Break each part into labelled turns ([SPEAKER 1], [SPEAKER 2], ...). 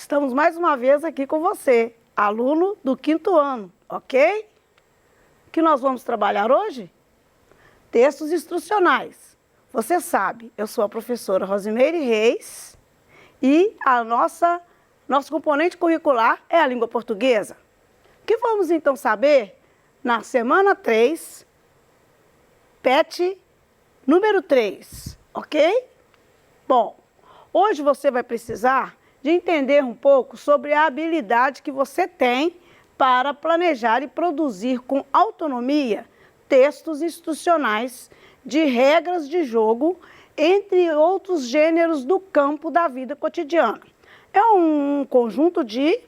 [SPEAKER 1] Estamos mais uma vez aqui com você, aluno do 5º ano, ok? O que nós vamos trabalhar hoje? Textos instrucionais. Você sabe, eu sou a professora Rosimeire Reis e nosso componente curricular é a língua portuguesa. O que vamos então saber na semana 3, PET número 3, ok? Bom, hoje você vai precisar de entender um pouco sobre a habilidade que você tem para planejar e produzir com autonomia textos instrucionais de regras de jogo, entre outros gêneros do campo da vida cotidiana. É um conjunto de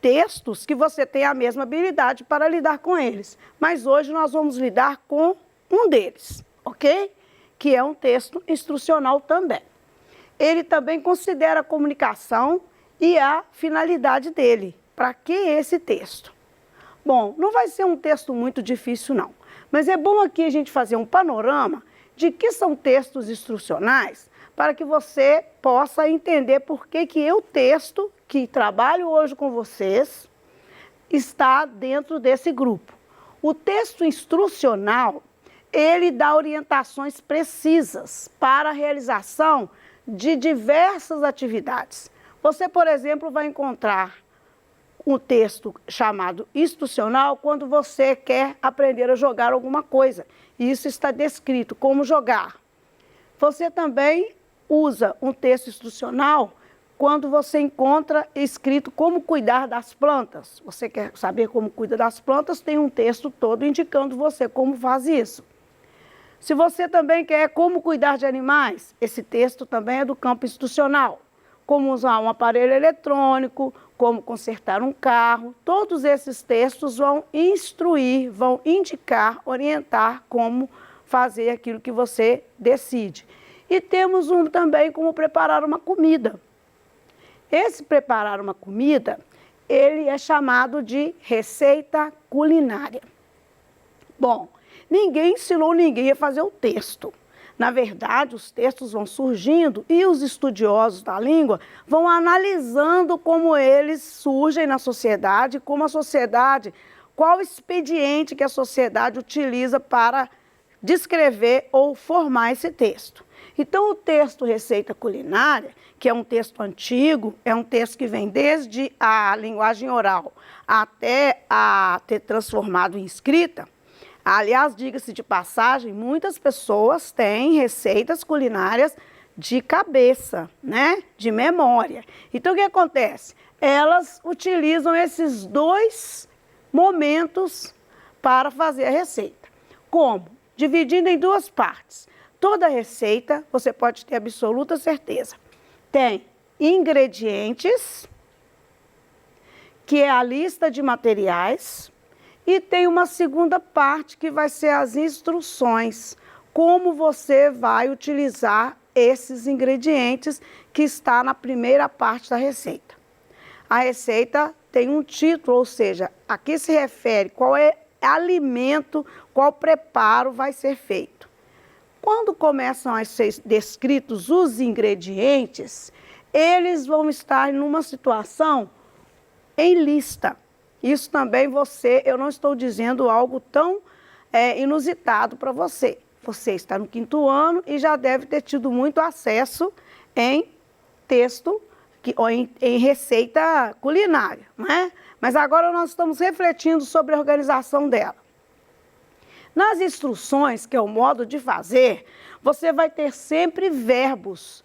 [SPEAKER 1] textos que você tem a mesma habilidade para lidar com eles, mas hoje nós vamos lidar com um deles, ok? Que é um texto instrucional também. Ele também considera a comunicação e a finalidade dele. Para que esse texto? Bom, não vai ser um texto muito difícil não, mas é bom aqui a gente fazer um panorama de que são textos instrucionais para que você possa entender por que o texto que trabalho hoje com vocês está dentro desse grupo. O texto instrucional, ele dá orientações precisas para a realização de diversas atividades. Você, por exemplo, vai encontrar um texto chamado instrucional quando você quer aprender a jogar alguma coisa. E isso está descrito como jogar. Você também usa um texto instrucional quando você encontra escrito como cuidar das plantas. Você quer saber como cuida das plantas, tem um texto todo indicando você como faz isso. Se você também quer como cuidar de animais, esse texto também é do campo instrucional. Como usar um aparelho eletrônico, como consertar um carro, todos esses textos vão instruir, vão indicar, orientar como fazer aquilo que você decide. E temos um também como preparar uma comida. Esse preparar uma comida, ele é chamado de receita culinária. Bom, ninguém ensinou ninguém a fazer o texto. Na verdade, os textos vão surgindo e os estudiosos da língua vão analisando como eles surgem na sociedade, como a sociedade, qual expediente que a sociedade utiliza para descrever ou formar esse texto. Então, o texto Receita Culinária, que é um texto antigo, é um texto que vem desde a linguagem oral até a ter transformado em escrita. Aliás, diga-se de passagem, muitas pessoas têm receitas culinárias de cabeça, né? De memória. Então, o que acontece? Elas utilizam esses dois momentos para fazer a receita. Como? Dividindo em duas partes. Toda receita, você pode ter absoluta certeza, tem ingredientes, que é a lista de materiais, e tem uma segunda parte que vai ser as instruções, como você vai utilizar esses ingredientes que está na primeira parte da receita. A receita tem um título, ou seja, a que se refere qual é alimento, qual preparo vai ser feito. Quando começam a ser descritos os ingredientes, eles vão estar numa situação em lista. Isso também eu não estou dizendo algo tão inusitado para você. Você está no 5º ano e já deve ter tido muito acesso em texto, ou em receita culinária, né? Mas agora nós estamos refletindo sobre a organização dela. Nas instruções, que é o modo de fazer, você vai ter sempre verbos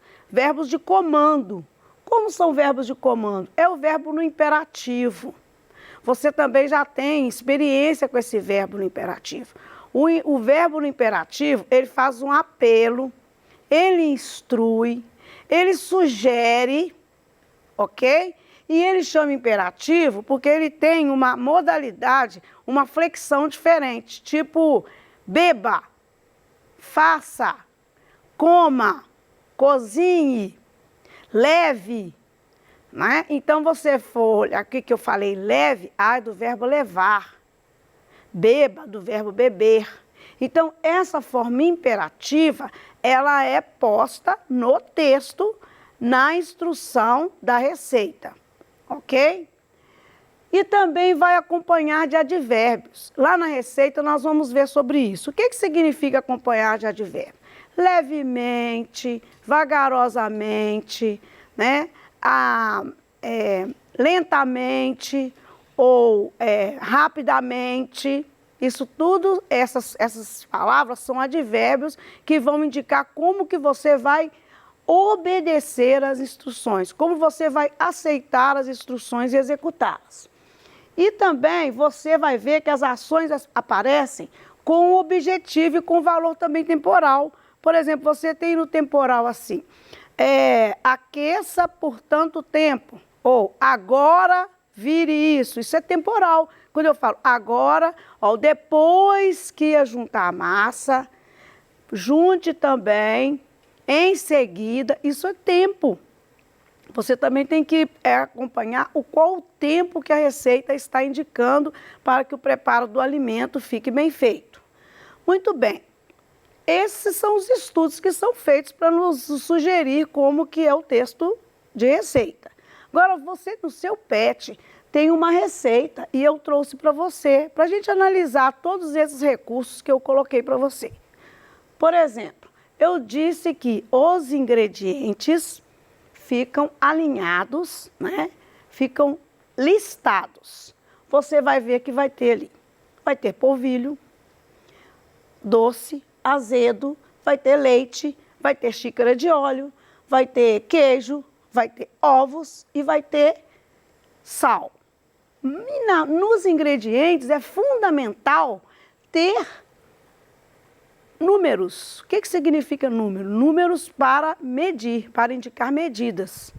[SPEAKER 1] de comando. Como são verbos de comando? É o verbo no imperativo. Você também já tem experiência com esse verbo no imperativo. O verbo no imperativo, ele faz um apelo, ele instrui, ele sugere, ok? E ele chama imperativo porque ele tem uma modalidade, uma flexão diferente, tipo beba, faça, coma, cozinhe, leve, né? Então você for, aqui que eu falei leve, é do verbo levar, beba, do verbo beber. Então essa forma imperativa, ela é posta no texto, na instrução da receita. ok? E também vai acompanhar de advérbios. Lá na receita nós vamos ver sobre isso. O que significa acompanhar de advérbio? Levemente, vagarosamente, né? Lentamente ou rapidamente. Isso tudo, essas palavras são advérbios que vão indicar como que você vai obedecer às instruções, como você vai aceitar as instruções e executá-las. E também você vai ver que as ações aparecem com objetivo e com valor também temporal. Por exemplo, você tem no temporal assim, aqueça por tanto tempo, ou agora vire isso. Isso é temporal. Quando eu falo agora, depois que ia juntar a massa, junte também, em seguida, isso é tempo. Você também tem que acompanhar qual o tempo que a receita está indicando para que o preparo do alimento fique bem feito. Muito bem. Esses são os estudos que são feitos para nos sugerir como que é o texto de receita. Agora, você no seu PET tem uma receita e eu trouxe para você, para a gente analisar todos esses recursos que eu coloquei para você. Por exemplo, eu disse que os ingredientes ficam alinhados, né? Ficam listados. Você vai ver que vai ter ali, vai ter polvilho, doce, azedo, vai ter leite, vai ter xícara de óleo, vai ter queijo, vai ter ovos e vai ter sal. Nos ingredientes é fundamental ter números. O que significa número? Números para medir, para indicar medidas.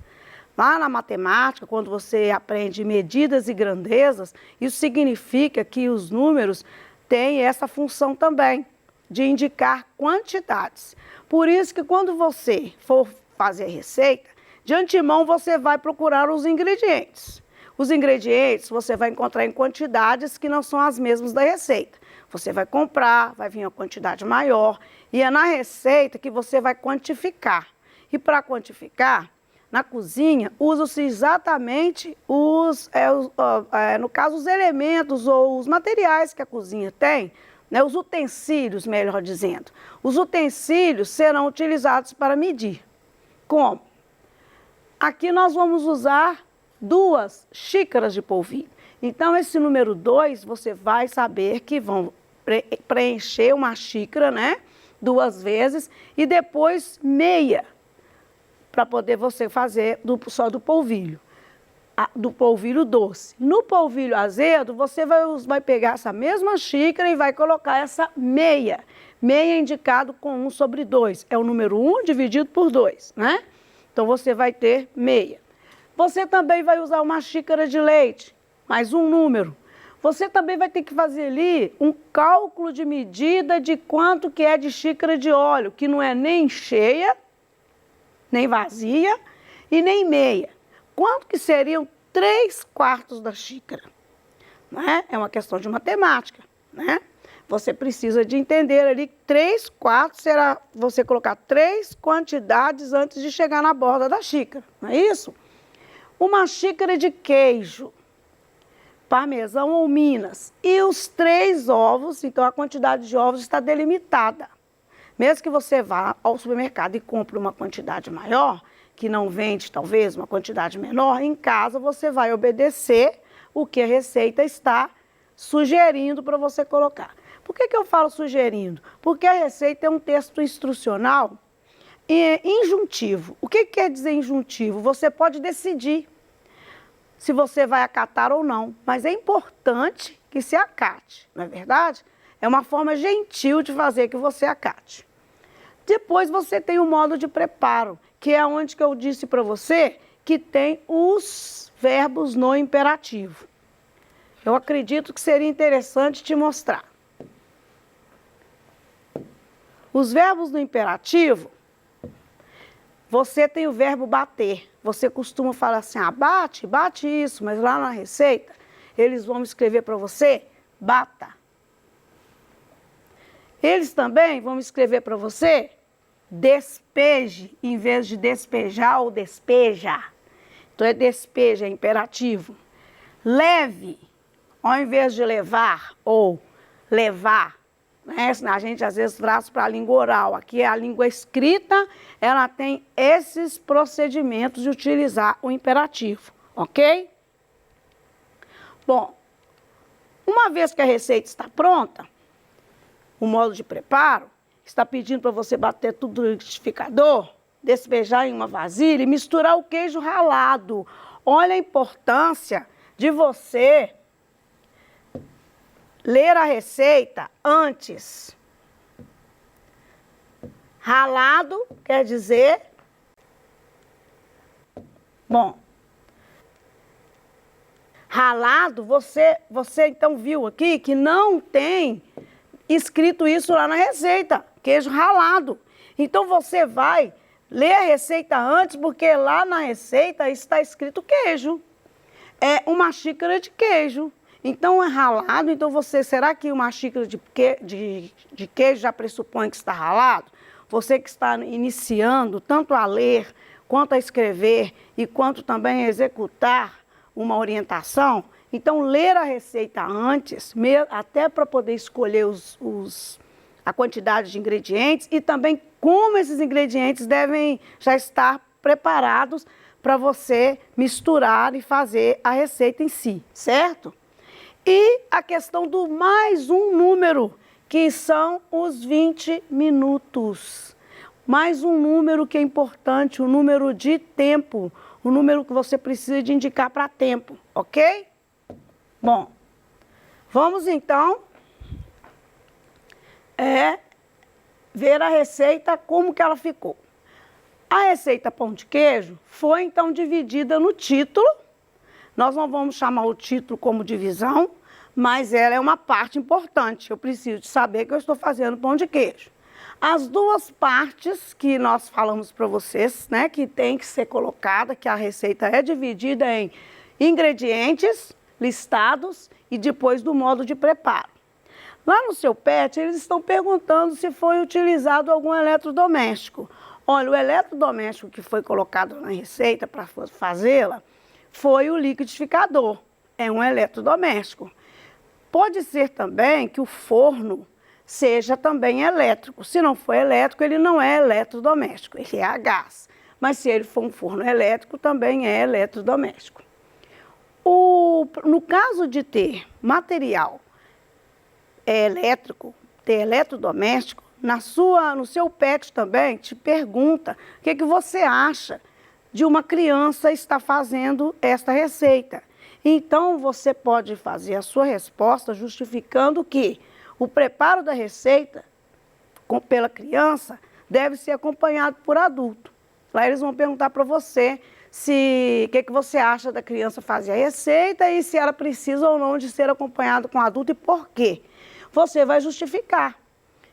[SPEAKER 1] Lá na matemática, quando você aprende medidas e grandezas, isso significa que os números têm essa função também, de indicar quantidades. Por isso que quando você for fazer a receita, de antemão você vai procurar os ingredientes. Os ingredientes você vai encontrar em quantidades que não são as mesmas da receita. Você vai comprar, vai vir uma quantidade maior, e é na receita que você vai quantificar. E para quantificar, na cozinha, usam-se exatamente no caso, os elementos ou os materiais que a cozinha tem, né, os utensílios, melhor dizendo. Os utensílios serão utilizados para medir. Como? Aqui nós vamos usar 2 xícaras de polvilho. Então, esse número 2, você vai saber que vão preencher uma xícara, né? 2 vezes, e depois meia, para poder você fazer só do polvilho doce. No polvilho azedo, você vai pegar essa mesma xícara e vai colocar essa meia. Meia indicado com 1/2. É o número 1 dividido por 2, né? Então, você vai ter meia. Você também vai usar uma xícara de leite, mais um número. Você também vai ter que fazer ali um cálculo de medida de quanto que é de xícara de óleo, que não é nem cheia, nem vazia e nem meia. Quanto que seriam 3/4 da xícara? Né? É uma questão de matemática, né? Você precisa de entender ali que 3/4 será você colocar 3 quantidades antes de chegar na borda da xícara, não é isso? Uma xícara de queijo, parmesão ou Minas, e os 3 ovos, então a quantidade de ovos está delimitada. Mesmo que você vá ao supermercado e compre uma quantidade maior, que não vende talvez uma quantidade menor, em casa você vai obedecer o que a receita está sugerindo para você colocar. Por que eu falo sugerindo? Porque a receita é um texto instrucional injuntivo. O que quer dizer injuntivo? Você pode decidir se você vai acatar ou não, mas é importante que se acate, não é verdade? É uma forma gentil de fazer que você acate. Depois você tem o modo de preparo, que é onde que eu disse para você que tem os verbos no imperativo. Eu acredito que seria interessante te mostrar. Os verbos no imperativo, você tem o verbo bater. Você costuma falar assim, bate, bate isso, mas lá na receita, eles vão escrever para você, bata. Eles também vão escrever para você, despeje, em vez de despejar ou despeja. Então, despeje é imperativo. Leve, ao invés de levar ou levar, né? A gente às vezes traz para a língua oral. Aqui é a língua escrita, ela tem esses procedimentos de utilizar o imperativo, ok? Bom, uma vez que a receita está pronta, o modo de preparo está pedindo para você bater tudo no liquidificador, despejar em uma vasilha e misturar o queijo ralado. Olha a importância de você ler a receita antes. Ralado quer dizer... Bom, ralado, você então viu aqui que não tem escrito isso lá na receita, queijo ralado. Então você vai ler a receita antes, porque lá na receita está escrito queijo. É uma xícara de queijo. Então é ralado, então será que uma xícara de queijo já pressupõe que está ralado? Você que está iniciando tanto a ler, quanto a escrever e quanto também a executar uma orientação, então ler a receita antes, até para poder escolher a quantidade de ingredientes e também como esses ingredientes devem já estar preparados para você misturar e fazer a receita em si, certo? E a questão do mais um número, que são os 20 minutos. Mais um número que é importante, o número de tempo, o número que você precisa de indicar para tempo, ok? Bom, vamos então ver a receita, como que ela ficou. A receita pão de queijo foi então dividida no título. Nós não vamos chamar o título como divisão, mas ela é uma parte importante. Eu preciso de saber que eu estou fazendo pão de queijo. As duas partes que nós falamos para vocês, né, que tem que ser colocada, que a receita é dividida em ingredientes listados e depois do modo de preparo. Lá no seu PET, eles estão perguntando se foi utilizado algum eletrodoméstico. Olha, o eletrodoméstico que foi colocado na receita para fazê-la foi o liquidificador. É um eletrodoméstico. Pode ser também que o forno seja também elétrico. Se não for elétrico, ele não é eletrodoméstico, ele é a gás. Mas se ele for um forno elétrico, também é eletrodoméstico. No caso de ter material elétrico, ter eletrodoméstico, no seu PET também te pergunta o que você acha de uma criança estar fazendo esta receita. Então, você pode fazer a sua resposta justificando que o preparo da receita pela criança deve ser acompanhado por adulto. Lá eles vão perguntar para você o que você acha da criança fazer a receita e se ela precisa ou não de ser acompanhada com adulto e por quê. Você vai justificar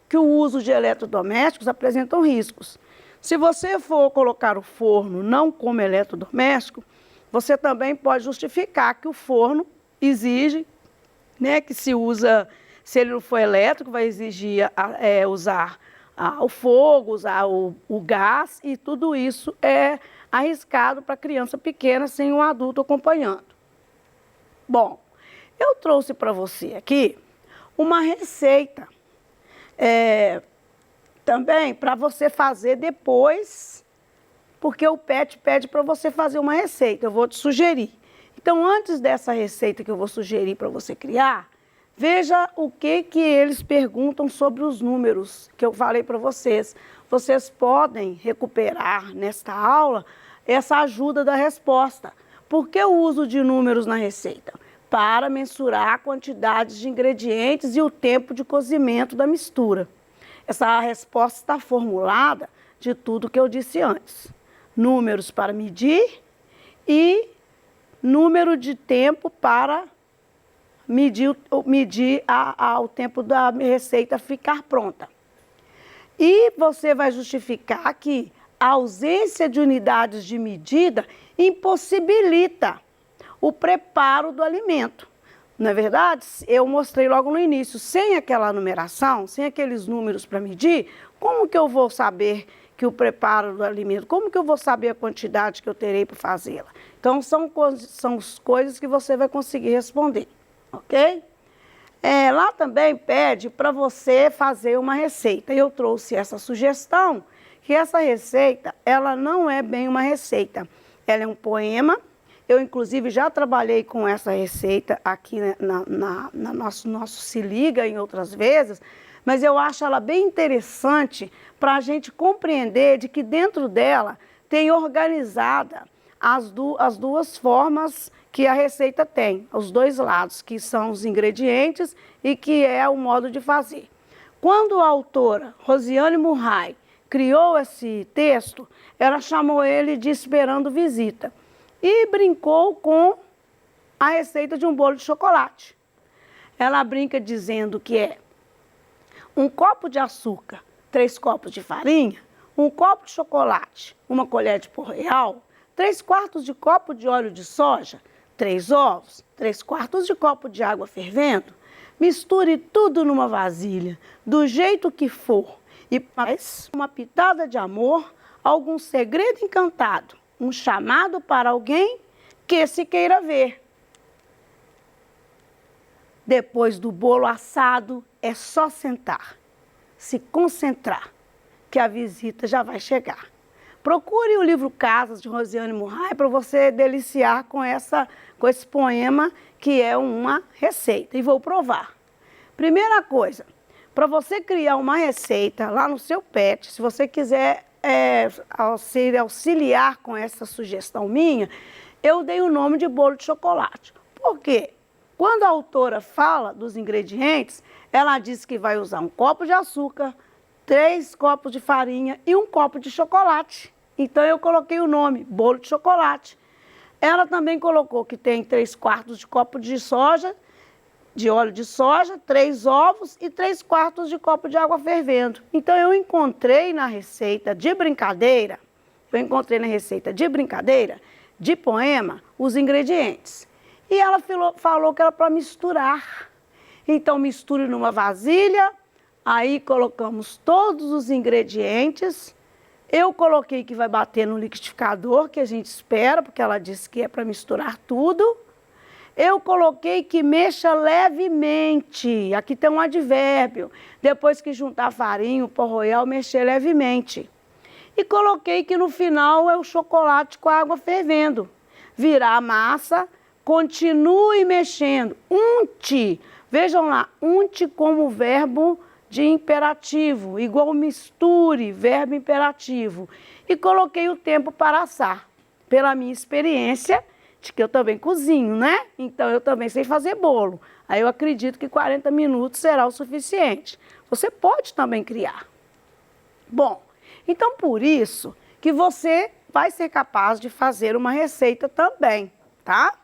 [SPEAKER 1] que o uso de eletrodomésticos apresentam riscos. Se você for colocar o forno não como eletrodoméstico, você também pode justificar que o forno exige, né, que se ele não for elétrico, vai exigir usar o fogo, usar o gás, e tudo isso é arriscado para criança pequena sem um adulto acompanhando. Bom, eu trouxe para você aqui uma receita também para você fazer depois, porque o PET pede para você fazer uma receita, eu vou te sugerir. Então, antes dessa receita que eu vou sugerir para você criar, veja o que eles perguntam sobre os números que eu falei para vocês. Vocês podem recuperar nesta aula essa ajuda da resposta. Por que o uso de números na receita? Para mensurar a quantidade de ingredientes e o tempo de cozimento da mistura. Essa resposta está formulada de tudo que eu disse antes. Números para medir e número de tempo para medir o tempo da receita ficar pronta. E você vai justificar que a ausência de unidades de medida impossibilita o preparo do alimento. Não é verdade? Eu mostrei logo no início, sem aquela numeração, sem aqueles números para medir, como que eu vou saber que o preparo do alimento, como que eu vou saber a quantidade que eu terei para fazê-la? Então, são coisas que você vai conseguir responder, ok? Lá também pede para você fazer uma receita. Eu trouxe essa sugestão, que essa receita, ela não é bem uma receita. Ela é um poema. Eu, inclusive, já trabalhei com essa receita aqui na nosso Se Liga em outras vezes, mas eu acho ela bem interessante para a gente compreender de que dentro dela tem organizada as duas formas que a receita tem, os dois lados, que são os ingredientes e que é o modo de fazer. Quando a autora Rosiane Murray criou esse texto, ela chamou ele de Esperando Visita e brincou com a receita de um bolo de chocolate. Ela brinca dizendo que é 1 copo de açúcar, 3 copos de farinha, 1 copo de chocolate, 1 colher de pó real, 3/4 de copo de óleo de soja, 3 ovos, 3/4 de copo de água fervendo. Misture tudo numa vasilha, do jeito que for, e faz uma pitada de amor, algum segredo encantado, um chamado para alguém que se queira ver. Depois do bolo assado, é só sentar, se concentrar, que a visita já vai chegar. Procure o livro Casas, de Rosiane Murray, para você deliciar com esse poema, que é uma receita. E vou provar. Primeira coisa, para você criar uma receita lá no seu pet, se você quiser auxiliar com essa sugestão minha, eu dei o nome de bolo de chocolate. Por quê? Quando a autora fala dos ingredientes, ela diz que vai usar 1 copo de açúcar, 3 copos de farinha e 1 copo de chocolate. Então, eu coloquei o nome, bolo de chocolate. Ela também colocou que tem 3/4 de copo de óleo de soja, 3 ovos e 3/4 de copo de água fervendo. Então, eu encontrei na receita de brincadeira, de poema, os ingredientes. E ela falou que era para misturar. Então, misture numa vasilha. Aí colocamos todos os ingredientes. Eu coloquei que vai bater no liquidificador, que a gente espera, porque ela disse que é para misturar tudo. Eu coloquei que mexa levemente. Aqui tem um advérbio. Depois que juntar a farinha, o pó royal, mexer levemente. E coloquei que no final é o chocolate com a água fervendo. Virar a massa, continue mexendo. Unte. Vejam lá, unte como verbo de imperativo, igual misture, verbo imperativo. E coloquei o tempo para assar. Pela minha experiência, de que eu também cozinho, né? Então, eu também sei fazer bolo. Aí eu acredito que 40 minutos será o suficiente. Você pode também criar. Bom, então por isso que você vai ser capaz de fazer uma receita também, tá?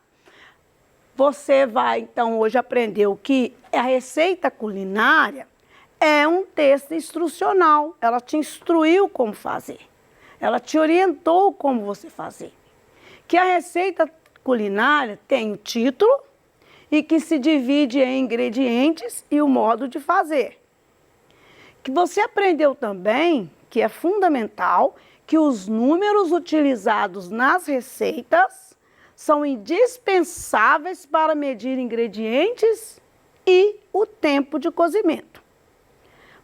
[SPEAKER 1] Você vai, então, hoje aprender o que a receita culinária é um texto instrucional. Ela te instruiu como fazer. Ela te orientou como você fazer. Que a receita culinária tem o título e que se divide em ingredientes e o modo de fazer. Que você aprendeu também, que é fundamental, que os números utilizados nas receitas são indispensáveis para medir ingredientes e o tempo de cozimento.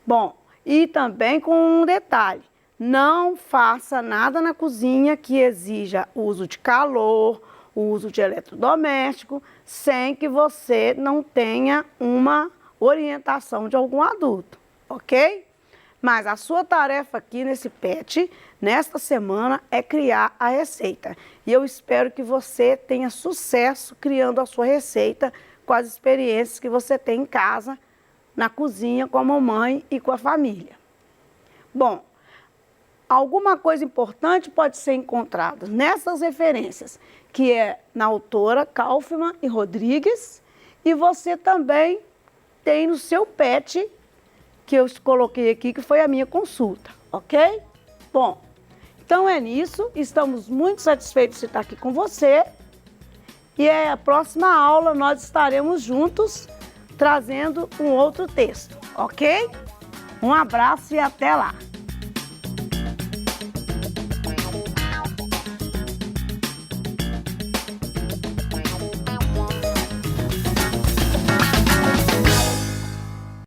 [SPEAKER 1] Bom, e também com um detalhe, não faça nada na cozinha que exija uso de calor, o uso de eletrodoméstico, sem que você não tenha uma orientação de algum adulto, ok? Mas a sua tarefa aqui nesse PET, nesta semana, é criar a receita. E eu espero que você tenha sucesso criando a sua receita com as experiências que você tem em casa, na cozinha, com a mamãe e com a família. Bom, alguma coisa importante pode ser encontrada nessas referências, que é na autora Kaufmann e Rodrigues, e você também tem no seu PET, que eu coloquei aqui, que foi a minha consulta, ok? Bom, então é nisso, estamos muito satisfeitos de estar aqui com você, e a próxima aula nós estaremos juntos, trazendo um outro texto, ok? Um abraço e até lá!